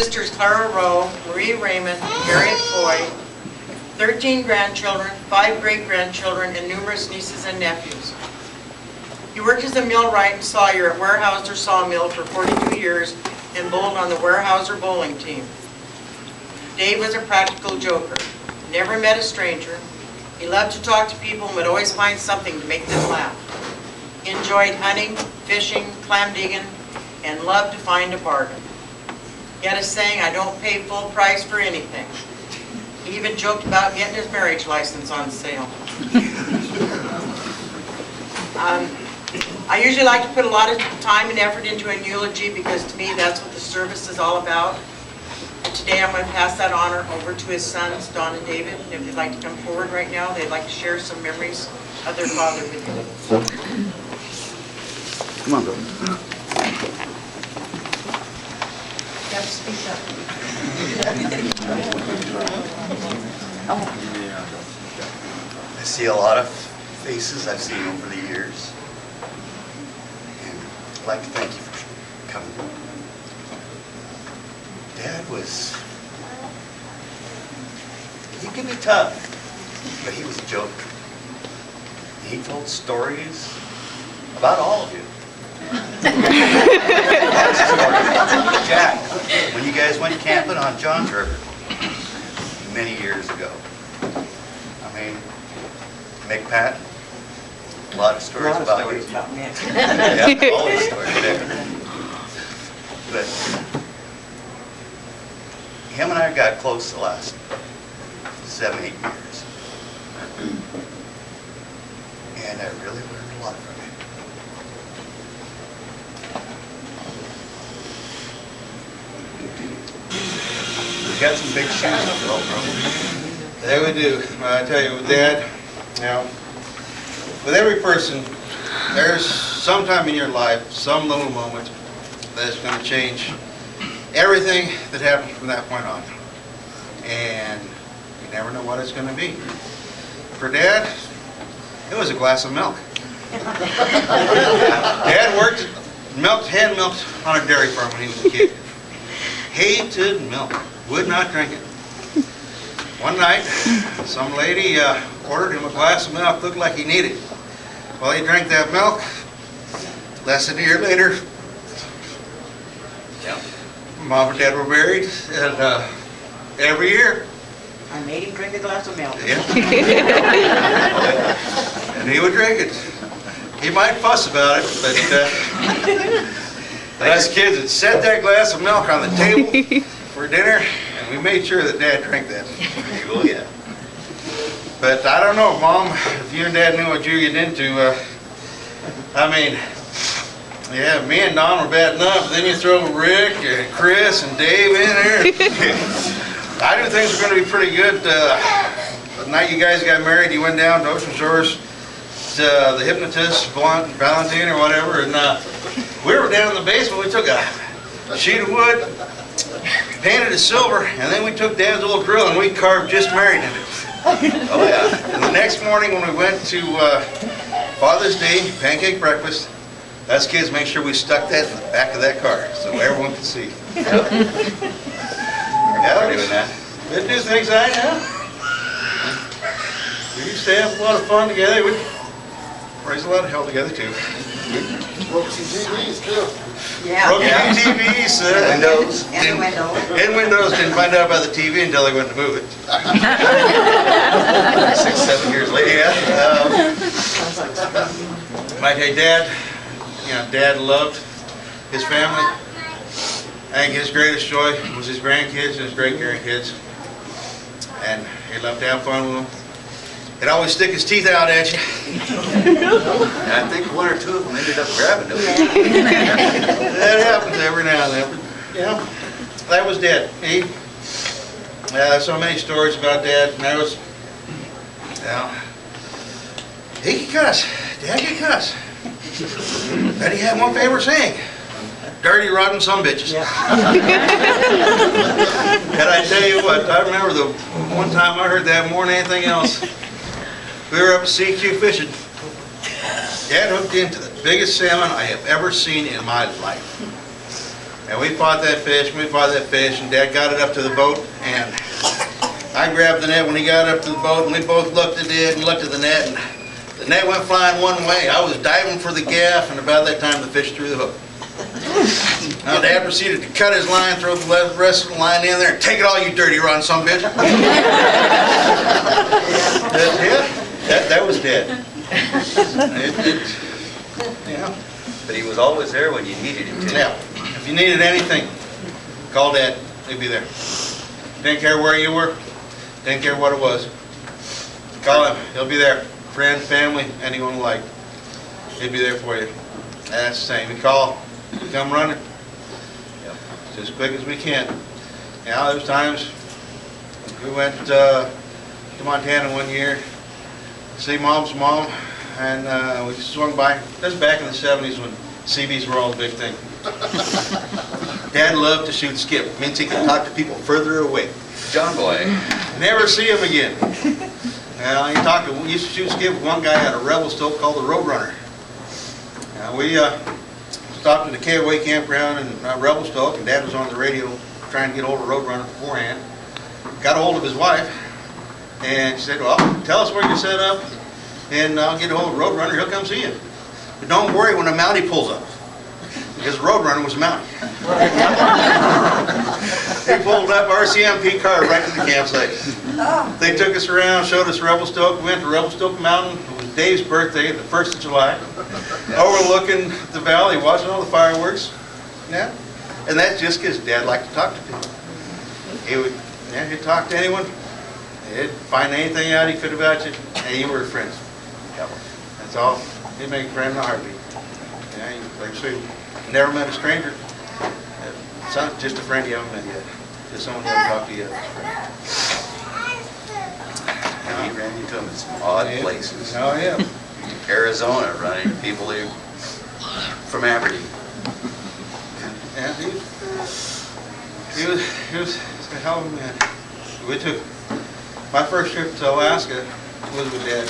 Sisters Clara Rowe, Marie Raymond, Harriet Foy, 13 grandchildren, 5 great-grandchildren, and numerous nieces and nephews. He worked as a millwright and sawyer at Weyerhaeuser Sawmill for 42 years and bowled on the Weyerhaeuser bowling team. Dave was a practical joker, never met a stranger. He loved to talk to people and would always find something to make them laugh. He enjoyed hunting, fishing, clam digging, and loved to find a bargain. He had a saying, "I don't pay full price for anything." He even joked about getting his marriage license on sale. I usually like to put a lot of time and effort into a eulogy because to me that's what the service is all about. And today I'm going to pass that honor over to his sons, Don and David. And if they'd like to come forward right now, they'd like to share some memories of their father with you. Come on, brother. You have to speak up. I see a lot of faces I've seen over the years, and I'd like to thank you for coming. Dad he could be tough, but he was a joker. He told stories about all of you. Jack, when you guys went camping on Johns River many years ago. I mean, Mick Pat, a lot of stories about you. Yeah, all these stories there. But him and I got close the last 7, 8 years. And I really learned a lot from him. We got some big shoes to fill, bro. There we do. I tell you, with Dad, you know, with every person, there's sometime in your life, some little moment that's going to change everything that happens from that point on. And you never know what it's going to be. For Dad, it was a glass of milk. Dad worked, hand milked on a dairy farm when he was a kid. Hated milk, would not drink it. One night, some lady ordered him a glass of milk, looked like he needed it. Well, he drank that milk. Less than a year later, Mom and Dad were married, and every year, I made him drink a glass of milk. yeah. And he would drink it. He might fuss about it, but us kids had set that glass of milk on the table for dinner, and we made sure that Dad drank that. Oh, yeah. But I don't know, Mom, if you and Dad knew what you get into, I mean, yeah, me and Don were bad enough, but then you throw Rick and Chris and Dave in there. I knew things were going to be pretty good. The night you guys got married, you went down to Ocean Shores to the hypnotist, Valentine or whatever, and we were down in the basement. We took a sheet of wood, painted it silver, and then we took Dad's old drill and we carved "Just Married" in it. Oh yeah. And the next morning when we went to Father's Day pancake breakfast, us kids made sure we stuck that in the back of that car so everyone could see. Yeah, We're doing that. we'd do things like that. We used to have a lot of fun together. We'd raise a lot of hell together too. Broke some TVs too. Yeah. Broke TVs. Windows. And the window. And windows, didn't find out about the TV until they went to move it. 6, 7 years later. Yeah. My Dad, you know, Dad loved his family. I think his greatest joy was his grandkids and his great-grandkids. And he loved to have fun with them. He'd always stick his teeth out at you. And I think 1 or 2 of them ended up grabbing them. That happens every now and then. Yeah, that was Dad. So many stories about Dad. And that was, he could cuss. Dad could cuss. But he had one favorite saying: "Dirty, rotten sumbitches." Yeah. And I tell you what, I remember the one time I heard that more than anything else. We were up at CQ fishing. Dad hooked into the biggest salmon I have ever seen in my life. And we fought that fish, and Dad got it up to the boat, and I grabbed the net when he got up to the boat, and we both looked at it and looked at the net, and the net went flying one way. I was diving for the gaff, and about that time the fish threw the hook. Now Dad proceeded to cut his line, throw the rest of the line in there, and take it all, you dirty rotten son of a bitch. That was Dad. Yeah. But he was always there when you needed him to. Yeah. If you needed anything, call Dad. He'd be there. Didn't care where you were. Didn't care what it was. Call him. He'll be there. Friend, family, anyone like. He'd be there for you. And that's the same. We call. We come running. Yep. Just as quick as we can. Yeah, there was times we went to Montana one year to see Mom's mom, and we swung by. This was back in the 70s when CBs were all the big thing. Dad loved to shoot skip. Means he could talk to people further away. John Boy. Never see him again. Well, he used to shoot skip with one guy at a rebel stoke called the Roadrunner. We stopped at the KOA campground in Rebel Stoke, and Dad was on the radio trying to get hold of Roadrunner beforehand. Got a hold of his wife, and she said, well, tell us where you're set up, and I'll get a hold of Roadrunner, he'll come see you. But don't worry when a Mountie pulls up, because Roadrunner was a Mountie. They pulled up RCMP car right to the campsite. They took us around, showed us Rebel Stoke. We went to Rebel Stoke Mountain. It was Dave's birthday, the 1st of July. Overlooking the valley, watching all the fireworks. Yeah. And that's just because Dad liked to talk to people. He'd talk to anyone. He'd find anything out he could about you, and you were friends. That's all. He'd make a friend in a heartbeat. Yeah, like I say, never met a stranger. Just a friend you haven't met yet. Just someone you haven't talked to yet. And he ran into him in some odd places. Oh, yeah. Arizona, running people who from Aberdeen. Yeah, he was a hell of a man. We took my first trip to Alaska was with Dad.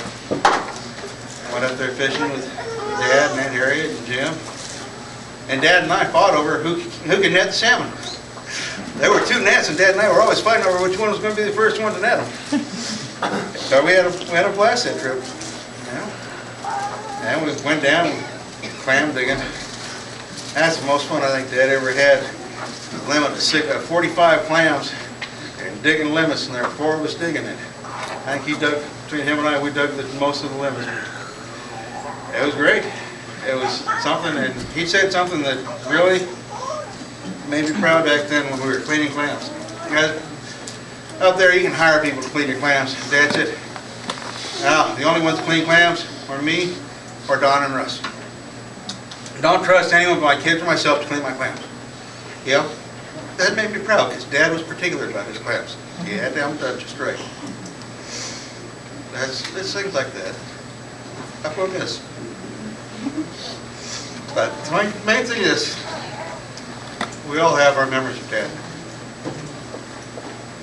I went up there fishing with Dad and Aunt Harriet and Jim. And Dad and I fought over who could net the salmon. There were 2 nets, and Dad and I were always fighting over which one was going to be the first one to net them. So we had a blast that trip. Yeah. And we went down and clam digging. That's the most fun I think Dad ever had. Limit of 45 clams and digging limits, and there were 4 of us digging it. I think between him and I, we dug most of the limits. It was great. It was something, and he said something that really made me proud back then when we were cleaning clams. Guys, up there you can hire people to clean your clams. Dad said, now, the only ones to clean clams are me or Don and Russ. Don't trust anyone but my kids or myself to clean my clams. Yeah, that made me proud because Dad was particular about his clams. He had to have them done just right. It's things like that. That's what it is. But the main thing is, we all have our memories of Dad.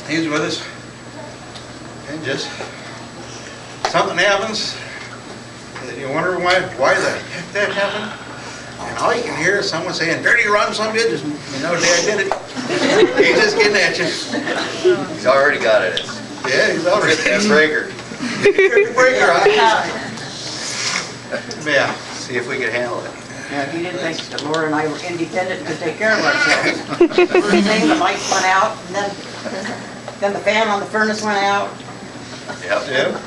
He's with us, and just something happens, and you wonder why the heck that happened. And all you can hear is someone saying, "Dirty rotten son of a bitch," you know Dad did it. He's just getting at you. He's already got it. Yeah, he's already That breaker. breaker. Yeah. See if we could handle it. Yeah, if you didn't think that Laura and I were independent and could take care of ourselves. First thing, the lights went out, and then the fan on the furnace went out. Yep. Yeah.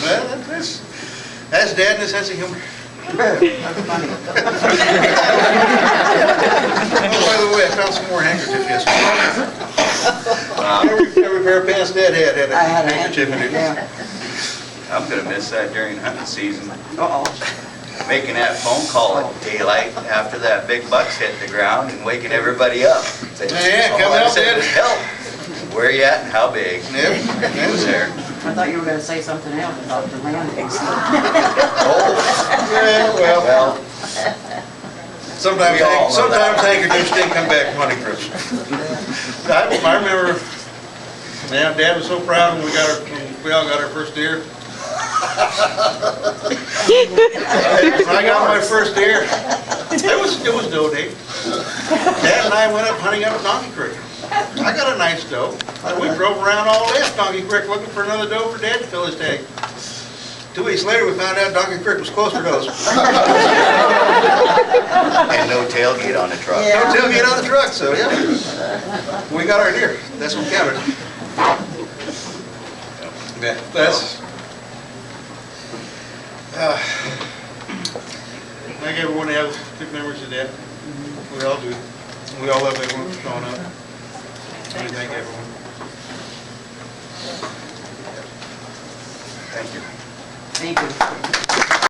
Well, that's Dad and his sense of humor. That's funny. Oh, by the way, I found some more handkerchiefs yesterday. Wow. Every pair of pants Dad had I had a a handkerchief in it. Yeah. I'm gonna miss that during hunting season. Uh-oh. Making that phone call at daylight after that big buck's hit the ground and waking everybody up. Saying, Yeah, come all I out, said Dad. was, help. Where you at and how big? Yep. He was there. I thought you were gonna say something else about the land eggs. Oh, Yeah, well, well, sometimes we all know that. handkerchiefs didn't come back from hunting trips. I remember, man, Dad was so proud when we all got our first deer. When I got my first deer, it was doe date. Dad and I went up hunting up at Donkey Creek. I got a nice doe. And we drove around all day at Donkey Creek looking for another doe for Dad to fill his tag. 2 weeks later, we found out Donkey Creek was closed for does. And no tailgate on the truck. Yeah. No tailgate on the truck, so yeah. We got our deer. That's what counted. Yeah, that's. I think everyone has good memories of that. We all do. We all love everyone for showing up. We thank everyone. Thank you. Thank you.